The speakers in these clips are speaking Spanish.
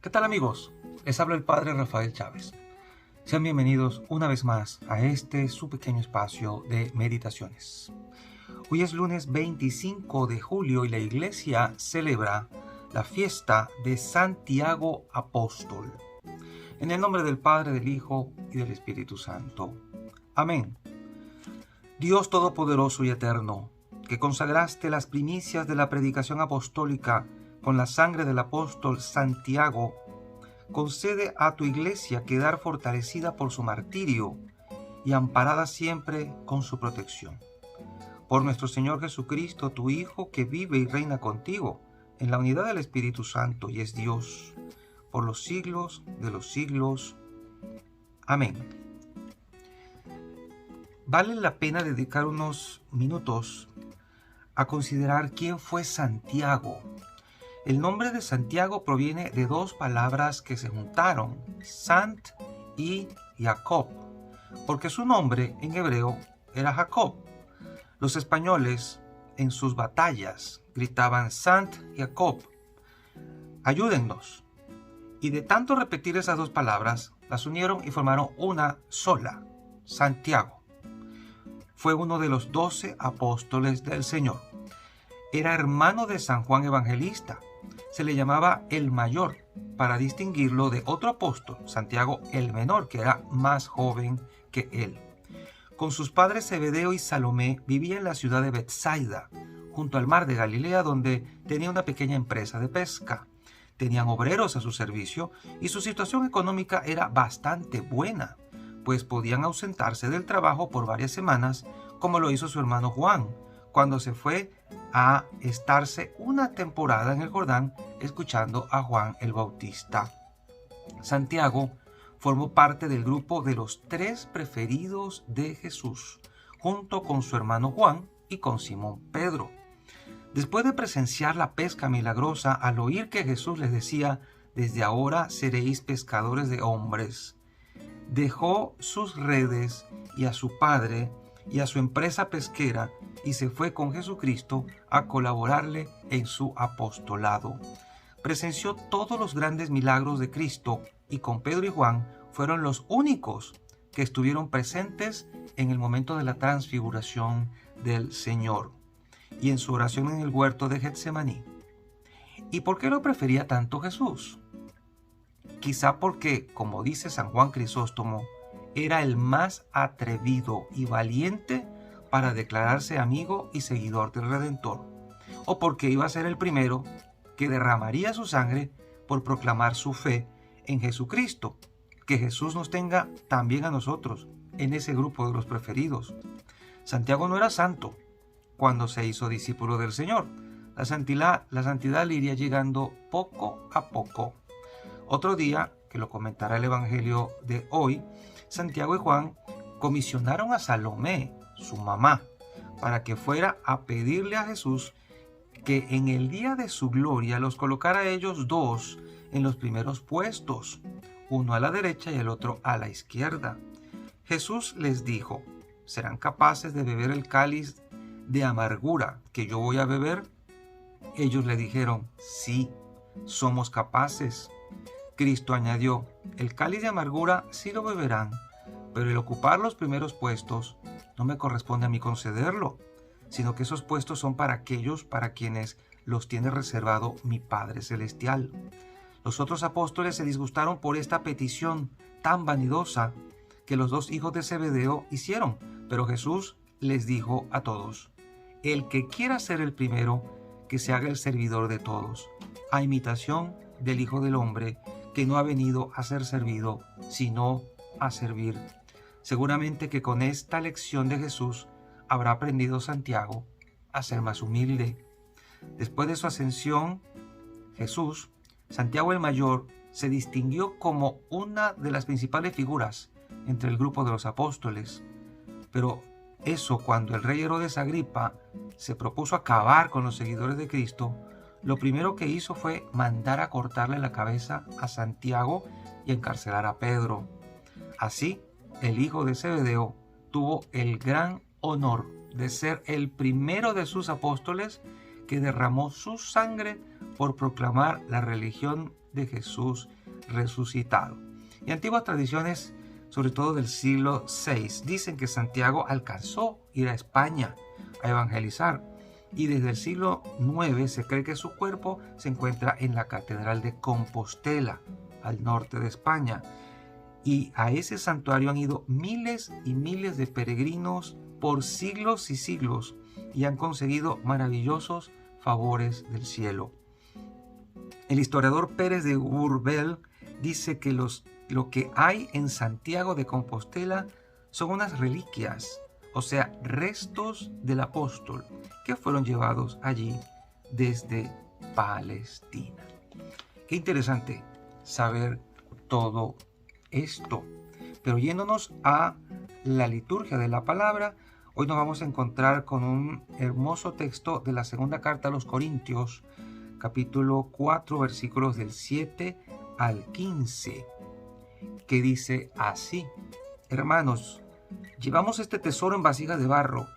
¿Qué tal, amigos? Les habla el Padre Rafael Chávez. Sean bienvenidos una vez más a su pequeño espacio de meditaciones. Hoy es lunes 25 de julio y la iglesia celebra la fiesta de Santiago Apóstol. En el nombre del Padre, del Hijo y del Espíritu Santo. Amén. Dios Todopoderoso y Eterno, que consagraste las primicias de la predicación apostólica con la sangre del apóstol Santiago, concede a tu iglesia quedar fortalecida por su martirio y amparada siempre con su protección. Por nuestro Señor Jesucristo, tu Hijo, que vive y reina contigo en la unidad del Espíritu Santo y es Dios, por los siglos de los siglos. Amén. Vale la pena dedicar unos minutos a considerar quién fue Santiago. El nombre de Santiago proviene de dos palabras que se juntaron, Sant y Jacob, porque su nombre en hebreo era Jacob. Los españoles en sus batallas gritaban Sant Jacob, ayúdennos. Y de tanto repetir esas dos palabras, las unieron y formaron una sola, Santiago. Fue uno de los 12 apóstoles del Señor. Era hermano de San Juan Evangelista. Se le llamaba el mayor para distinguirlo de otro apóstol, Santiago el menor, que era más joven que él. Con sus padres Zebedeo y Salomé vivía en la ciudad de Betsaida, junto al mar de Galilea, donde tenía una pequeña empresa de pesca. Tenían obreros a su servicio y su situación económica era bastante buena, pues podían ausentarse del trabajo por varias semanas, como lo hizo su hermano Juan, cuando se fue a estarse una temporada en el Jordán escuchando a Juan el Bautista. Santiago formó parte del grupo de los 3 preferidos de Jesús, junto con su hermano Juan y con Simón Pedro. Después de presenciar la pesca milagrosa, al oír que Jesús les decía, «Desde ahora seréis pescadores de hombres», dejó sus redes y a su padre y a su empresa pesquera y se fue con Jesucristo a colaborarle en su apostolado. Presenció todos los grandes milagros de Cristo y con Pedro y Juan fueron los únicos que estuvieron presentes en el momento de la transfiguración del Señor y en su oración en el huerto de Getsemaní. ¿Y por qué lo prefería tanto Jesús? Quizá porque, como dice San Juan Crisóstomo, era el más atrevido y valiente para declararse amigo y seguidor del Redentor, o porque iba a ser el primero que derramaría su sangre por proclamar su fe en Jesucristo. Que Jesús nos tenga también a nosotros en ese grupo de los preferidos. Santiago no era santo cuando se hizo discípulo del Señor. La santidad le iría llegando poco a poco. Otro día, que lo comentará el Evangelio de hoy, Santiago y Juan comisionaron a Salomé, su mamá, para que fuera a pedirle a Jesús que en el día de su gloria los colocara a ellos dos en los primeros puestos, uno a la derecha y el otro a la izquierda. Jesús les dijo, ¿serán capaces de beber el cáliz de amargura que yo voy a beber? Ellos le dijeron, sí, somos capaces. Cristo añadió, el cáliz de amargura sí lo beberán, pero el ocupar los primeros puestos no me corresponde a mí concederlo, sino que esos puestos son para aquellos para quienes los tiene reservado mi Padre Celestial. Los otros apóstoles se disgustaron por esta petición tan vanidosa que los 2 hijos de Zebedeo hicieron, pero Jesús les dijo a todos, el que quiera ser el primero, que se haga el servidor de todos, a imitación del Hijo del Hombre, que no ha venido a ser servido, sino a servir. Seguramente que con esta lección de Jesús habrá aprendido Santiago a ser más humilde. Después de su ascensión, Santiago el Mayor, se distinguió como una de las principales figuras entre el grupo de los apóstoles. Pero eso, cuando el rey Herodes Agripa se propuso acabar con los seguidores de Cristo, lo primero que hizo fue mandar a cortarle la cabeza a Santiago y encarcelar a Pedro. Así, el hijo de Zebedeo tuvo el gran honor de ser el primero de sus apóstoles que derramó su sangre por proclamar la religión de Jesús resucitado. Y antiguas tradiciones, sobre todo del siglo VI, dicen que Santiago alcanzó ir a España a evangelizar, y desde el siglo IX se cree que su cuerpo se encuentra en la Catedral de Compostela, al norte de España, y a ese santuario han ido miles y miles de peregrinos por siglos y siglos y han conseguido maravillosos favores del cielo. El historiador Pérez de Urbel dice que lo que hay en Santiago de Compostela son unas reliquias, o sea, restos del apóstol que fueron llevados allí desde Palestina. Qué interesante saber todo esto. Pero yéndonos a la liturgia de la palabra, hoy nos vamos a encontrar con un hermoso texto de la segunda carta a los Corintios, capítulo 4, versículos del 7 al 15, que dice así: hermanos, llevamos este tesoro en vasijas de barro,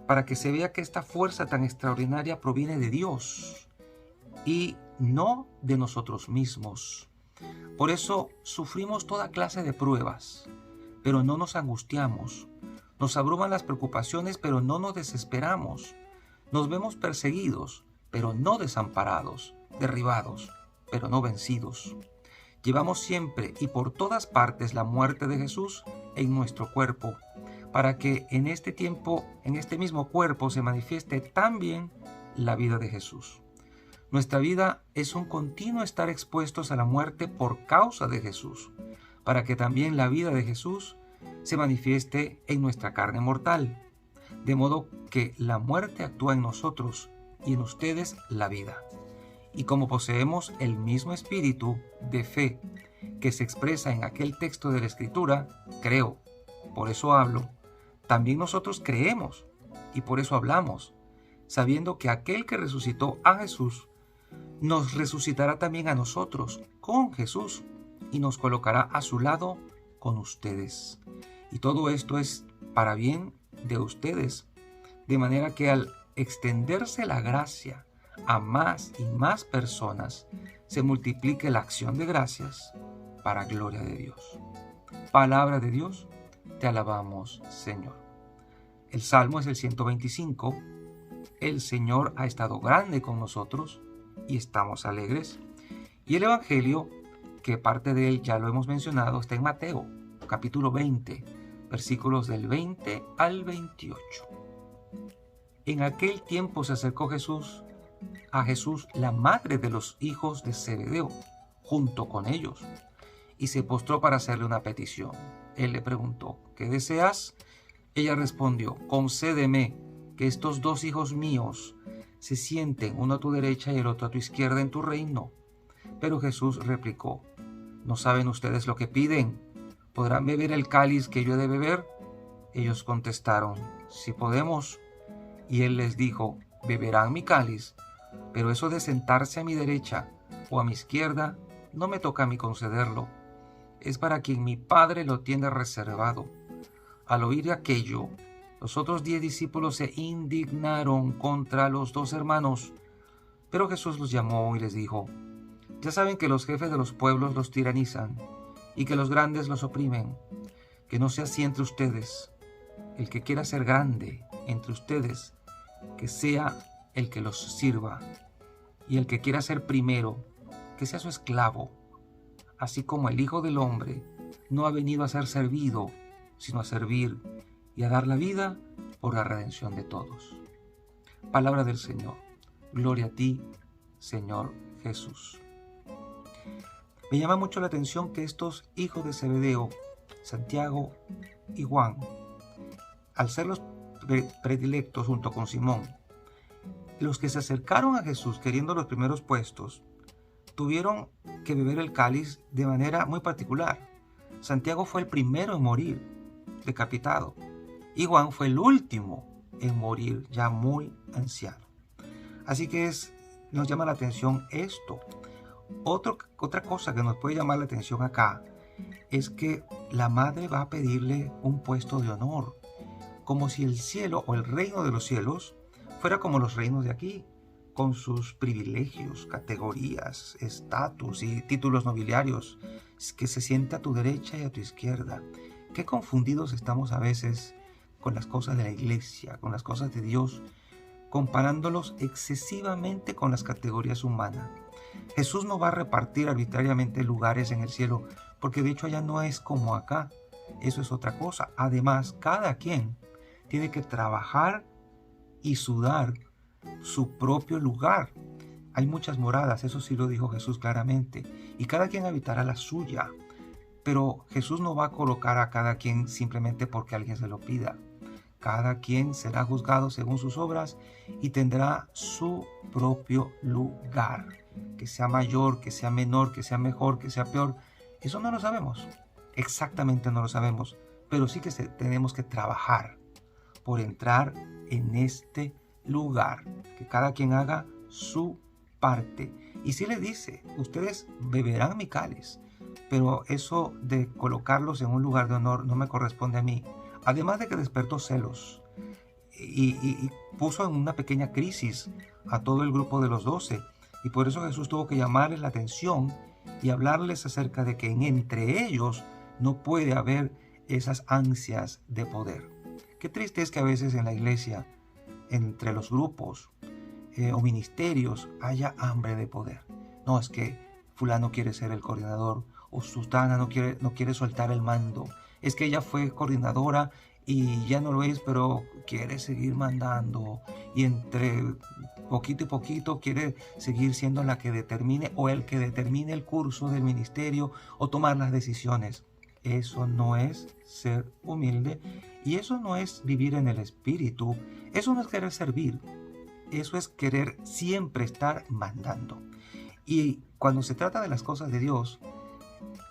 para que se vea que esta fuerza tan extraordinaria proviene de Dios y no de nosotros mismos. Por eso sufrimos toda clase de pruebas, pero no nos angustiamos. Nos abruman las preocupaciones, pero no nos desesperamos. Nos vemos perseguidos, pero no desamparados, derribados, pero no vencidos. Llevamos siempre y por todas partes la muerte de Jesús en nuestro cuerpo, para que en este tiempo, en este mismo cuerpo, se manifieste también la vida de Jesús. Nuestra vida es un continuo estar expuestos a la muerte por causa de Jesús, para que también la vida de Jesús se manifieste en nuestra carne mortal, de modo que la muerte actúa en nosotros y en ustedes la vida. Y como poseemos el mismo espíritu de fe que se expresa en aquel texto de la Escritura, creo, por eso hablo, también nosotros creemos y por eso hablamos, sabiendo que aquel que resucitó a Jesús nos resucitará también a nosotros con Jesús y nos colocará a su lado con ustedes. Y todo esto es para bien de ustedes, de manera que al extenderse la gracia a más y más personas, se multiplique la acción de gracias para gloria de Dios. Palabra de Dios, te alabamos, Señor. El Salmo es el 125. El Señor ha estado grande con nosotros y estamos alegres. Y el Evangelio, que parte de él ya lo hemos mencionado, está en Mateo, capítulo 20, versículos del 20 al 28. En aquel tiempo se acercó a Jesús la madre de los hijos de Zebedeo, junto con ellos, y se postró para hacerle una petición. Él le preguntó: ¿qué deseas? Ella respondió: concédeme que estos dos hijos míos se sienten, uno a tu derecha y el otro a tu izquierda en tu reino. Pero Jesús replicó: ¿no saben ustedes lo que piden? ¿Podrán beber el cáliz que yo he de beber? Ellos contestaron: sí podemos. Y él les dijo: beberán mi cáliz, pero eso de sentarse a mi derecha o a mi izquierda no me toca a mí concederlo. Es para quien mi Padre lo tiene reservado. Al oír aquello, los otros 10 discípulos se indignaron contra los dos hermanos. Pero Jesús los llamó y les dijo: ya saben que los jefes de los pueblos los tiranizan y que los grandes los oprimen. Que no sea así entre ustedes. El que quiera ser grande entre ustedes, que sea el que los sirva. Y el que quiera ser primero, que sea su esclavo. Así como el Hijo del Hombre no ha venido a ser servido, sino a servir y a dar la vida por la redención de todos. Palabra del Señor. Gloria a ti, Señor Jesús. Me llama mucho la atención que estos hijos de Zebedeo, Santiago y Juan, al ser los predilectos junto con Simón, los que se acercaron a Jesús queriendo los primeros puestos, tuvieron que beber el cáliz de manera muy particular. Santiago fue el primero en morir, decapitado, y Juan fue el último en morir, ya muy anciano. Así que nos llama la atención esto. Otra cosa que nos puede llamar la atención acá es que la madre va a pedirle un puesto de honor, como si el cielo o el reino de los cielos fuera como los reinos de aquí, con sus privilegios, categorías, estatus y títulos nobiliarios, que se siente a tu derecha y a tu izquierda. Qué confundidos estamos a veces con las cosas de la iglesia, con las cosas de Dios, comparándolos excesivamente con las categorías humanas. Jesús no va a repartir arbitrariamente lugares en el cielo, porque de hecho allá no es como acá. Eso es otra cosa. Además, cada quien tiene que trabajar y sudar su propio lugar. Hay muchas moradas, eso sí lo dijo Jesús claramente, y cada quien habitará la suya. Pero Jesús no va a colocar a cada quien simplemente porque alguien se lo pida. Cada quien será juzgado según sus obras y tendrá su propio lugar. Que sea mayor, que sea menor, que sea mejor, que sea peor, eso no lo sabemos. Exactamente no lo sabemos, pero sí que tenemos que trabajar por entrar en este lugar. Que cada quien haga su parte. Y si le dice, ustedes beberán mi cáliz, pero eso de colocarlos en un lugar de honor no me corresponde a mí. Además de que despertó celos y puso en una pequeña crisis a todo el grupo de los 12. Y por eso Jesús tuvo que llamarles la atención y hablarles acerca de que entre ellos no puede haber esas ansias de poder. Qué triste es que a veces en la iglesia, entre los grupos o ministerios, haya hambre de poder. No, es que fulano quiere ser el coordinador o sultana no quiere soltar el mando. Es que ella fue coordinadora y ya no lo es, pero quiere seguir mandando. Y entre poquito y poquito quiere seguir siendo la que determine o el que determine el curso del ministerio o tomar las decisiones. Eso no es ser humilde y eso no es vivir en el espíritu. Eso no es querer servir. Eso es querer siempre estar mandando. Y cuando se trata de las cosas de Dios,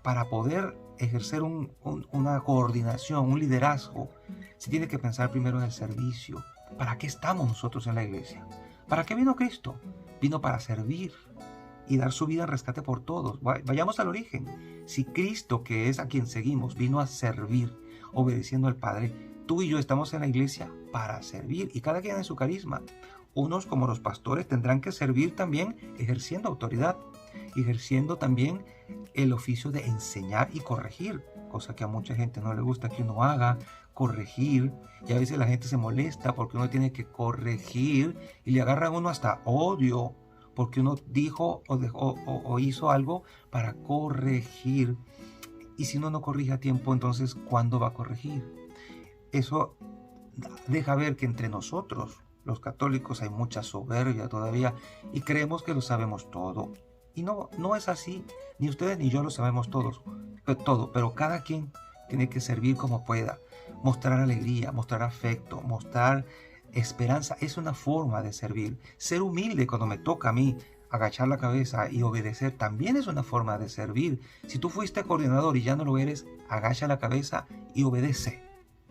para poder ejercer una coordinación, un liderazgo, se tiene que pensar primero en el servicio. ¿Para qué estamos nosotros en la iglesia? ¿Para qué vino Cristo? Vino para servir y dar su vida en rescate por todos. Vayamos al origen. Si Cristo, que es a quien seguimos, vino a servir, obedeciendo al Padre, tú y yo estamos en la iglesia para servir y cada quien en su carisma. Unos, como los pastores, tendrán que servir también ejerciendo autoridad, ejerciendo también el oficio de enseñar y corregir, cosa que a mucha gente no le gusta que uno haga, corregir, y a veces la gente se molesta porque uno tiene que corregir y le agarran a uno hasta odio porque uno dijo o hizo algo para corregir. Y si uno no corrige a tiempo, entonces ¿cuándo va a corregir? Eso deja ver que entre nosotros, los católicos, hay mucha soberbia todavía y creemos que lo sabemos todo. Y no es así, ni ustedes ni yo lo sabemos todo, pero cada quien tiene que servir como pueda, mostrar alegría, mostrar afecto, mostrar esperanza, es una forma de servir. Ser humilde cuando me toca a mí agachar la cabeza y obedecer también es una forma de servir. Si tú fuiste coordinador y ya no lo eres, agacha la cabeza y obedece.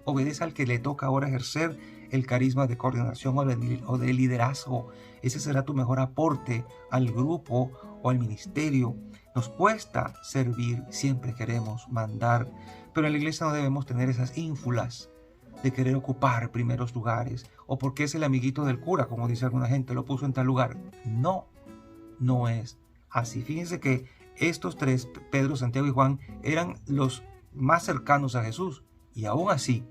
Obedece al que le toca ahora ejercer el carisma de coordinación o de liderazgo. Ese será tu mejor aporte al grupo o al ministerio. Nos cuesta servir, siempre queremos mandar, pero en la iglesia no debemos tener esas ínfulas de querer ocupar primeros lugares o porque es el amiguito del cura, como dice alguna gente, lo puso en tal lugar. No es así. Fíjense que estos tres, Pedro, Santiago y Juan, eran los más cercanos a Jesús y aún así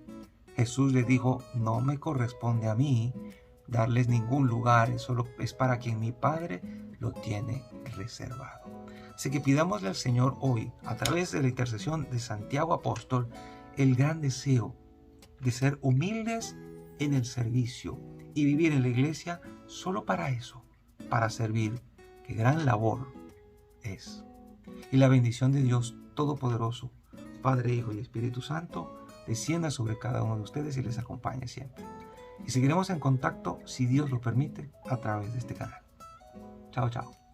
Jesús les dijo, no me corresponde a mí darles ningún lugar, eso es para quien mi Padre lo tiene reservado. Así que pidámosle al Señor hoy, a través de la intercesión de Santiago Apóstol, el gran deseo de ser humildes en el servicio y vivir en la iglesia solo para eso, para servir, que gran labor es. Y la bendición de Dios Todopoderoso, Padre, Hijo y Espíritu Santo, descienda sobre cada uno de ustedes y les acompañe siempre. Y seguiremos en contacto, si Dios lo permite, a través de este canal. Chao, chao.